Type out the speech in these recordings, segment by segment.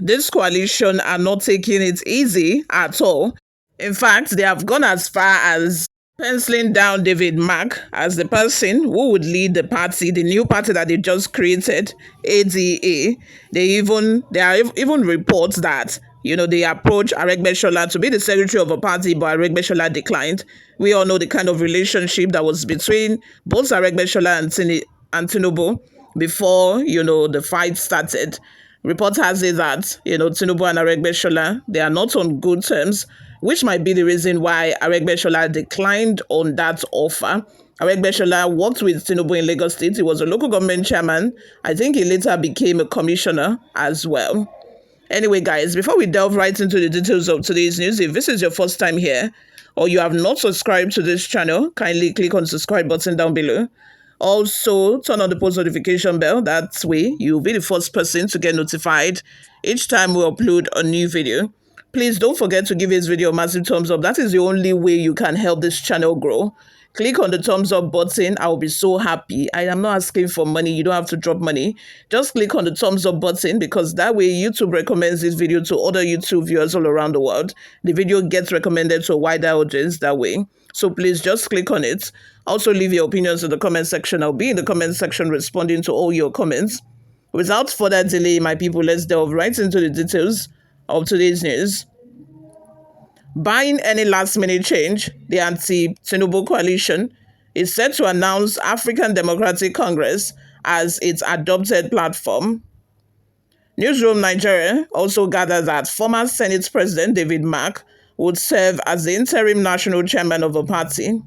this coalition are not taking it easy at all. In fact, they have gone as far as penciling down David Mark as the person who would lead the party, the new party that they just created, ADA. There are even reports that they approached Aregbesola to be the secretary of a party, but Aregbesola declined. We all know the kind of relationship that was between both Aregbesola and Tinubu before the fight started. Report has it that Tinubu and Aregbesola, they are not on good terms, which might be the reason why Aregbesola declined on that offer. Aregbesola worked with Tinubu in Lagos State. He was a local government chairman. I think he later became a commissioner as well. Anyway, guys, before we delve right into the details of today's news, if this is your first time here or you have not subscribed to this channel, kindly click on the subscribe button down below. Also, turn on the post notification bell. That way, you'll be the first person to get notified each time we upload a new video. Please don't forget to give this video a massive thumbs up. That is the only way you can help this channel grow. Click on the thumbs up button. I'll be so happy. I am not asking for money. You don't have to drop money. Just click on the thumbs up button because that way YouTube recommends this video to other YouTube viewers all around the world. The video gets recommended to a wider audience that way. So please just click on it. Also leave your opinions in the comment section. I'll be in the comment section responding to all your comments. Without further delay, my people, let's delve right into the details of today's news. Buying any last-minute change, the anti-Tinubu coalition is set to announce African Democratic Congress as its adopted platform. Newsroom Nigeria also gathered that former Senate President David Mark would serve as the interim national chairman of the party.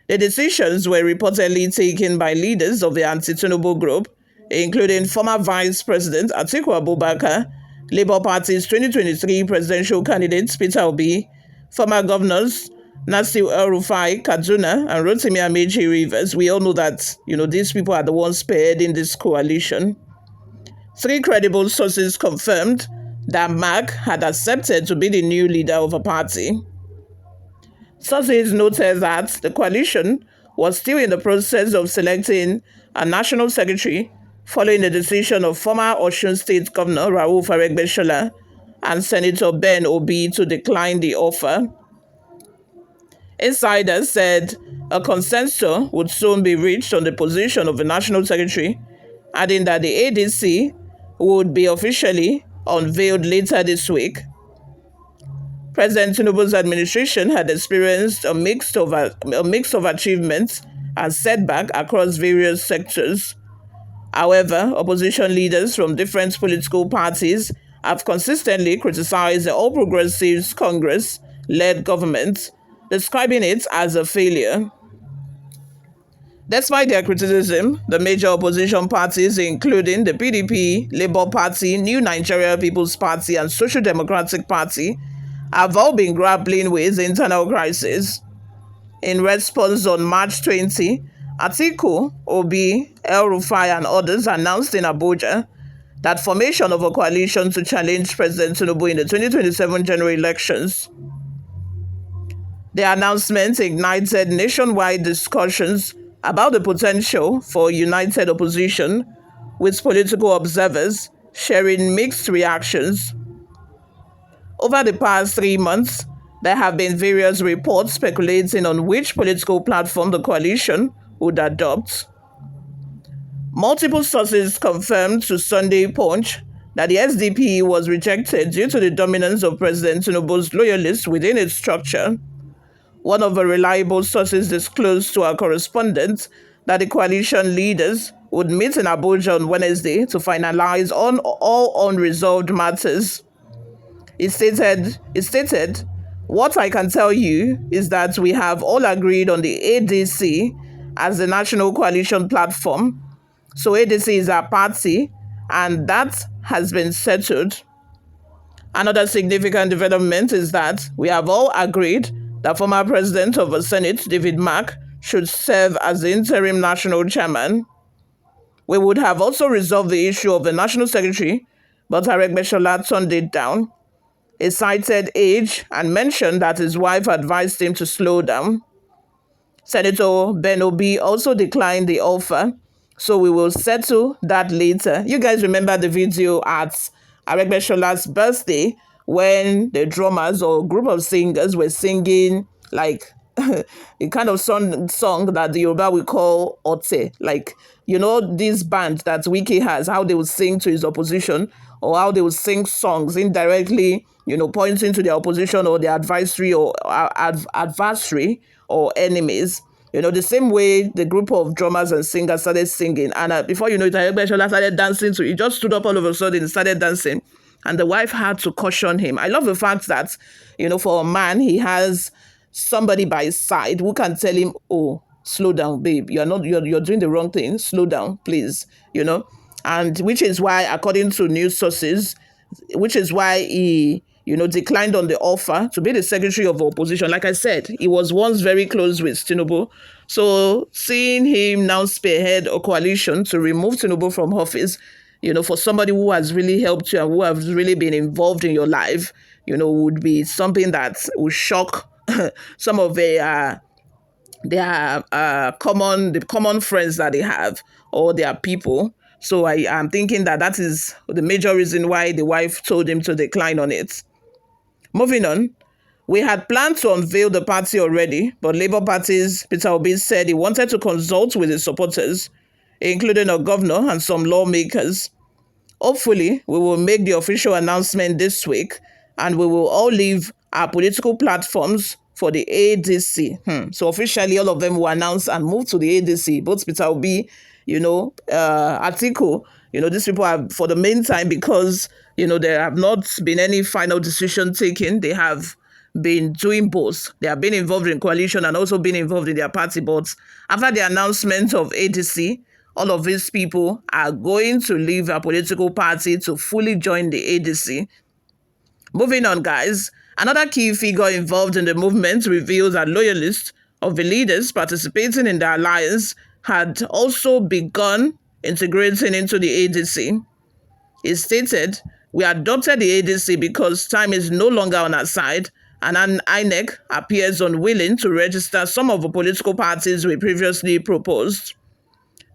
The decisions were reportedly taken by leaders of the anti-Tinubu group, including former Vice President Atiku Abubakar, Labour Party's 2023 presidential candidate Peter Obi, former governors Nasir El-Rufai, Kaduna, and Rotimi Amechi Rivers. We all know that these people are the ones spearheading this coalition. 3 credible sources confirmed that Mark had accepted to be the new leader of a party. Sources noted that the coalition was still in the process of selecting a national secretary following the decision of former Osun State Governor Rauf Aregbesola and Senator Ben Obi to decline the offer. Insiders said a consensus would soon be reached on the position of the national secretary, adding that the ADC would be officially unveiled later this week. President Tinubu's administration had experienced a mix of achievements and setbacks across various sectors. However, opposition leaders from different political parties have consistently criticized the All Progressives Congress-led government, describing it as a failure. Despite their criticism, the major opposition parties, including the PDP, Labour Party, New Nigeria People's Party, and Social Democratic Party, have all been grappling with internal crisis. In response, on March 20, Atiku, Obi, El-Rufai, and others announced in Abuja that formation of a coalition to challenge President Tinubu in the 2027 general elections. The announcement ignited nationwide discussions about the potential for united opposition, with political observers sharing mixed reactions. Over the past 3 months, there have been various reports speculating on which political platform the coalition would adopt. Multiple sources confirmed to Sunday Punch that the SDP was rejected due to the dominance of President Tinubu's loyalists within its structure. One of the reliable sources disclosed to our correspondent that the coalition leaders would meet in Abuja on Wednesday to finalize on all unresolved matters. It stated, "What I can tell you is that we have all agreed on the ADC as the national coalition platform. So ADC is our party, and that has been settled." Another significant development is that we have all agreed that former President of the Senate, David Mark, should serve as the interim national chairman. We would have also resolved the issue of the national secretary, but Aregbesola turned it down. He cited age and mentioned that his wife advised him to slow down. Senator Ben Obi also declined the offer, so we will settle that later. You guys remember the video at Aregbeshola's birthday when the drummers or group of singers were singing like a kind of song that the Yoruba we call Ote. Like, this band that Wiki has, how they would sing to his opposition or how they would sing songs indirectly, pointing to their opposition or their advisory or adversary or enemies. The same way the group of drummers and singers started singing. And before you know it, Ayegbeshola started dancing to it. He just stood up all of a sudden and started dancing. And the wife had to caution him. I love the fact that, for a man, he has somebody by his side who can tell him, oh, slow down, babe. You're doing the wrong thing. Slow down, please. And which is why, according to news sources, which is why he, declined on the offer to be the secretary of opposition. Like I said, he was once very close with Tinubu. So seeing him now spearhead a coalition to remove Tinubu from office, for somebody who has really helped you and who has really been involved in your life, would be something that would shock some of their common friends that they have or their people. So I am thinking that is the major reason why the wife told him to decline on it. Moving on, we had planned to unveil the party already, but Labour Party's Peter Obi said he wanted to consult with his supporters, including a governor and some lawmakers. Hopefully, we will make the official announcement this week and we will all leave our political platforms for the ADC. So officially, all of them will announce and move to the ADC. Both Peter Obi, Atiku, these people are, for the meantime, because, there have not been any final decision taken. They have been doing both. They have been involved in coalition and also been involved in their party. But after the announcement of ADC, all of these people are going to leave a political party to fully join the ADC. Moving on, guys. Another key figure involved in the movement reveals that loyalists of the leaders participating in the alliance had also begun integrating into the ADC. He stated, "We adopted the ADC because time is no longer on our side, and an INEC appears unwilling to register some of the political parties we previously proposed.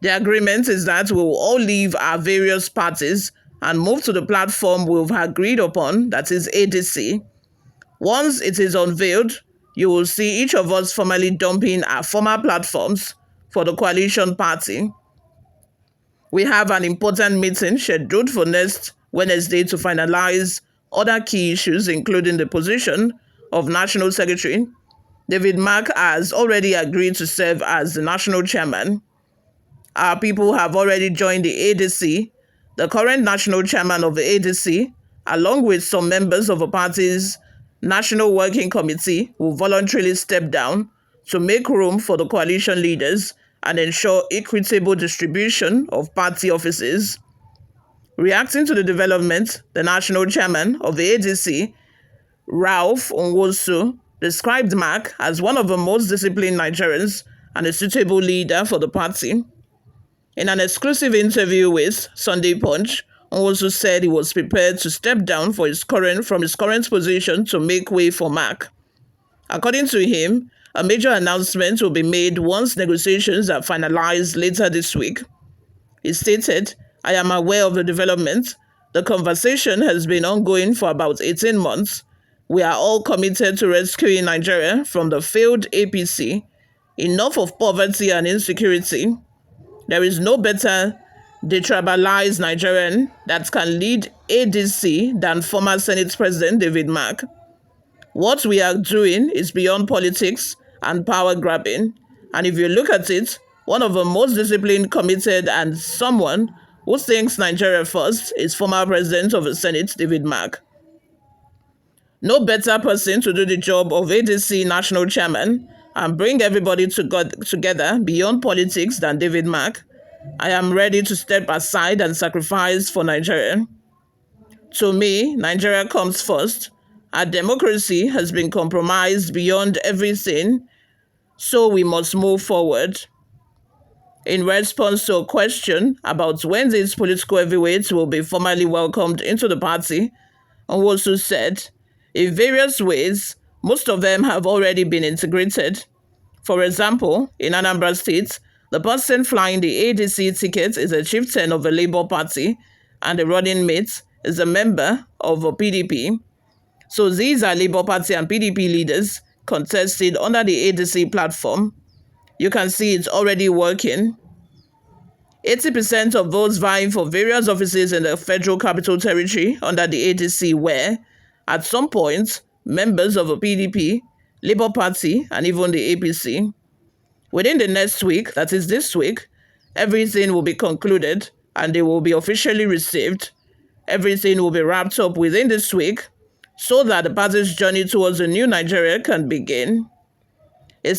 The agreement is that we will all leave our various parties and move to the platform we've agreed upon, that is ADC. Once it is unveiled, you will see each of us formally dumping our former platforms for the coalition party. We have an important meeting scheduled for next Wednesday to finalize other key issues, including the position of National Secretary. David Mark has already agreed to serve as the national chairman. Our people have already joined the ADC. The current national chairman of the ADC, along with some members of the party's National Working Committee, will voluntarily step down to make room for the coalition leaders and ensure equitable distribution of party offices." Reacting to the development, the national chairman of the ADC, Ralph Nwosu, described Mark as one of the most disciplined Nigerians and a suitable leader for the party. In an exclusive interview with Sunday Punch, Nwosu said he was prepared to step down from his current position to make way for Mark. According to him, a major announcement will be made once negotiations are finalized later this week. He stated, "I am aware of the development. The conversation has been ongoing for about 18 months. We are all committed to rescuing Nigeria from the failed APC. Enough of poverty and insecurity. There is no better detribalized Nigerian that can lead ADC than former Senate President David Mark. What we are doing is beyond politics and power grabbing. And if you look at it, one of the most disciplined, committed, and someone who thinks Nigeria first is former President of the Senate, David Mark. No better person to do the job of ADC national chairman and bring everybody together beyond politics than David Mark. I am ready to step aside and sacrifice for Nigeria. To me, Nigeria comes first. Our democracy has been compromised beyond everything, so we must move forward." In response to a question about when these political heavyweights will be formally welcomed into the party, Nwosu said, "In various ways, most of them have already been integrated. For example, in Anambra State, the person flying the ADC ticket is a chieftain of the Labour Party and a running mate is a member of a PDP. So these are Labour Party and PDP leaders contested under the ADC platform. You can see it's already working. 80% of those vying for various offices in the Federal Capital Territory under the ADC were, at some point, members of a PDP, Labour Party, and even the APC. Within the next week, that is this week, everything will be concluded and they will be officially received. Everything will be wrapped up within this week so that the party's journey towards a new Nigeria can begin. A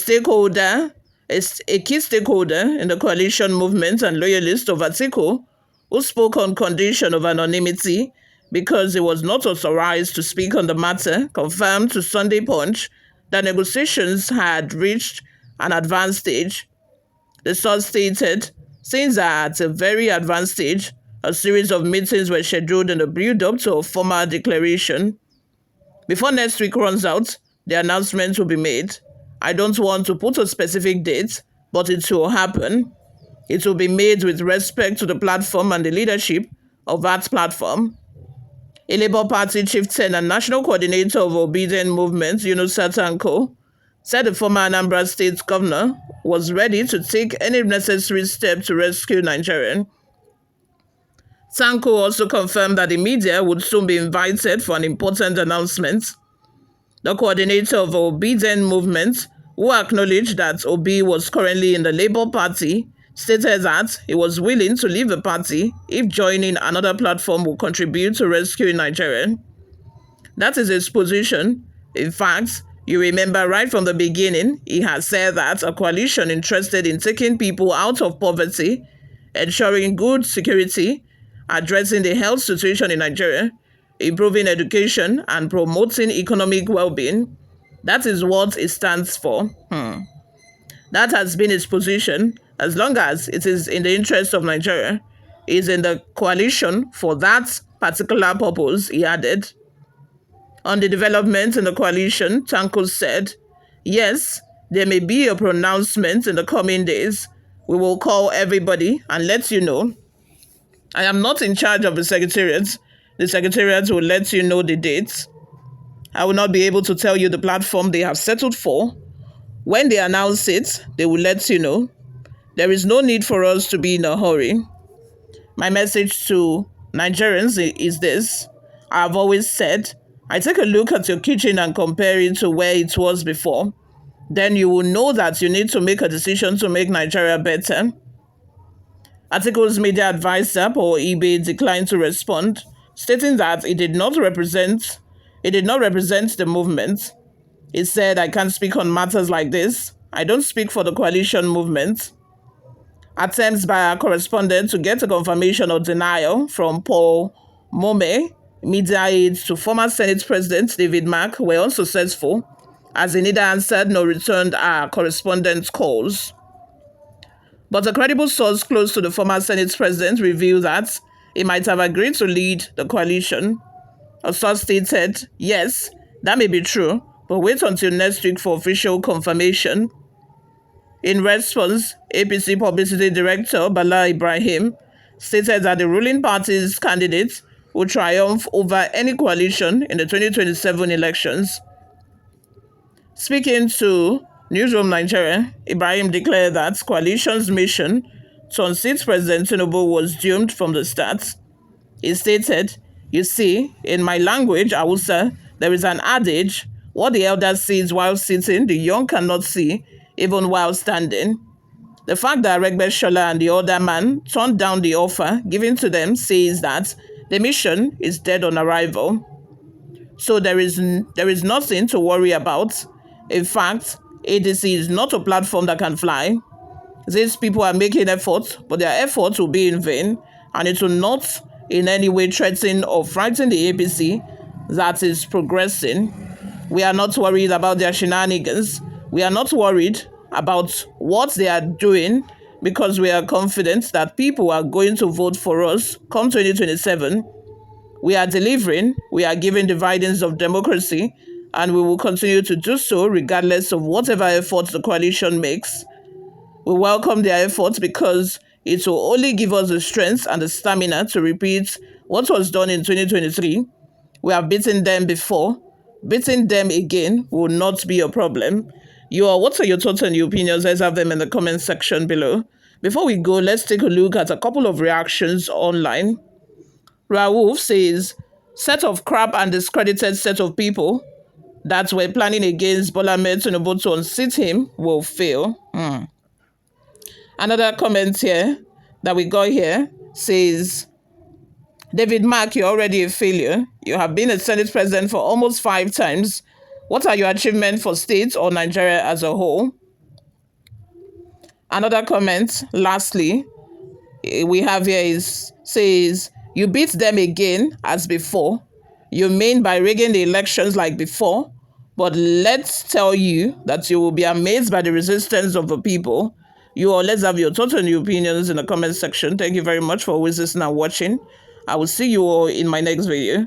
key stakeholder in the coalition movement and loyalist of Atiku, who spoke on condition of anonymity because he was not authorized to speak on the matter, confirmed to Sunday Punch that negotiations had reached an advanced stage. The source stated, since at a very advanced stage, a series of meetings were scheduled in the build-up to a formal declaration. Before next week runs out, the announcement will be made. I don't want to put a specific date, but it will happen. It will be made with respect to the platform and the leadership of that platform. A Labour Party chieftain and national coordinator of Obedient Movement, Yunusa Tanko, said the former Anambra State governor was ready to take any necessary step to rescue Nigeria. Tanko also confirmed that the media would soon be invited for an important announcement. The coordinator of Obedient Movement, who acknowledged that Obi was currently in the Labour Party, stated that he was willing to leave the party if joining another platform would contribute to rescuing Nigeria. That is his position. In fact, you remember right from the beginning, he has said that a coalition interested in taking people out of poverty, ensuring good security, addressing the health situation in Nigeria, improving education, and promoting economic well-being. That is what it stands for. That has been his position as long as it is in the interest of Nigeria. He is in the coalition for that particular purpose, he added. On the development in the coalition, Tanko said, yes, there may be a pronouncement in the coming days. We will call everybody and let you know. I am not in charge of the secretariat. The secretariat will let you know the dates. I will not be able to tell you the platform they have settled for. When they announce it, they will let you know. There is no need for us to be in a hurry. My message to Nigerians is this. I have always said, I take a look at your kitchen and compare it to where it was before. Then you will know that you need to make a decision to make Nigeria better. Atiku's media advisor, Paul Ibe, declined to respond, stating that it did not represent the movement. He said, I can't speak on matters like this. I don't speak for the coalition movement. Attempts by our correspondent to get a confirmation or denial from Paul Mome, media aides to former Senate President David Mark, were unsuccessful, as he neither answered nor returned our correspondent's calls. But a credible source close to the former Senate President revealed that he might have agreed to lead the coalition. A source stated, yes, that may be true, but wait until next week for official confirmation. In response, APC Publicity Director Bala Ibrahim stated that the ruling party's candidates will triumph over any coalition in the 2027 elections. Speaking to Newsroom Nigeria, Ibrahim declared that coalition's mission to unseat President Tinubu was doomed from the start. He stated, you see, in my language, Hausa, there is an adage, what the elder sees while sitting, the young cannot see, even while standing. The fact that Shola and the other man turned down the offer given to them says that the mission is dead on arrival. So there is nothing to worry about. In fact, ADC is not a platform that can fly. These people are making efforts, but their efforts will be in vain, and it will not in any way threaten or frighten the APC that is progressing. We are not worried about their shenanigans. We are not worried about what they are doing because we are confident that people are going to vote for us come 2027. We are delivering, we are giving dividends of democracy, and we will continue to do so regardless of whatever efforts the coalition makes. We welcome their efforts because it will only give us the strength and the stamina to repeat What was done in 2023, we have beaten them before. Beating them again will not be a problem. What are your thoughts and your opinions? Let's have them in the comment section below. Before we go, let's take a look at a couple of reactions online. Raouf says, set of crap and discredited set of people that were planning against Bola Ahmed Tinubu to unseat him will fail. Another comment here that we got here says, David Mark, you're already a failure. You have been a Senate president for almost 5 times. What are your achievements for state or Nigeria as a whole? Another comment, lastly, we have here says, you beat them again as before. You mean by rigging the elections like before, but let's tell you that you will be amazed by the resistance of the people. Let's have your thoughts and your opinions in the comment section. Thank you very much for always listening and watching. I will see you all in my next video.